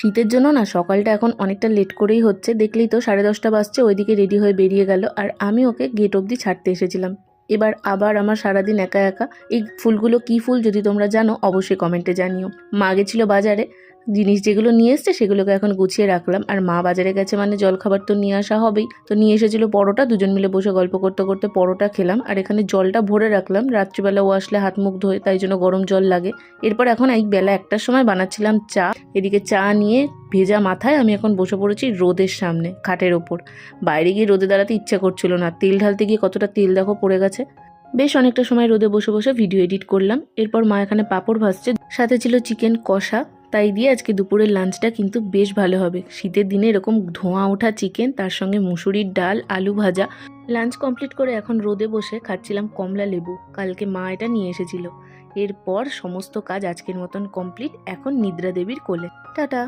শীতের জন্য না সকালটা এখন অনেকটা লেট করেই হচ্ছে, দেখলেই তো 10:30 বাজছে। ওইদিকে রেডি হয়ে বেরিয়ে গেল, আর আমি ওকে গেট অবধি ছাড়তে এসেছিলাম। এবার আবার আমার সারাদিন একা একা। এই ফুলগুলো কি ফুল যদি তোমরা জানো অবশ্যই কমেন্টে জানিও। মা গেছিলো বাজারে, জিনিস যেগুলো নিয়ে এসছে সেগুলোকে এখন গুছিয়ে রাখলাম। আর মা বাজারে গেছে মানে জলখাবার তো নিয়ে আসা হবেই। তো নিয়ে এসেছিলো পরোটা, দুজন মিলে বসে গল্প করতে করতে পরোটা খেলাম। আর এখানে জলটা ভরে রাখলাম, রাত্রিবেলা ও আসলে হাত মুখ ধোয়, তাই জন্য গরম জল লাগে। এরপর এখন এই বেলা 1টার সময় বানাচ্ছিলাম চা। এদিকে চা নিয়ে ভেজা মাথায় আমি এখন বসে পড়েছি রোদের সামনে খাটের ওপর। বাইরে গিয়ে রোদে দাঁড়াতে ইচ্ছা করছিল না, তেল ঢালতে গিয়ে কতটা তেল দেখো পড়ে গেছে। বেশ অনেকটা সময় রোদে বসে বসে ভিডিও এডিট করলাম। এরপর মা এখানে পাঁপড় ভাজছে, সাথে ছিল চিকেন কষা। তাই দিয়ে আজকে দুপুরের লাঞ্চটা কিন্তু বেশ ভালো হবে। শীতের দিনে এরকম ধোঁয়া ওঠা চিকেন, তার সঙ্গে মুসুরির ডাল, আলু ভাজা। লাঞ্চ কমপ্লিট করে এখন রোদে বসে খাচ্ছিলাম কমলা লেবু। কালকে মা এটা নিয়ে এসেছিল। এরপর সমস্ত কাজ আজকের মতন কমপ্লিট। এখন নিদ্রা দেবীর কোলে। টাটা।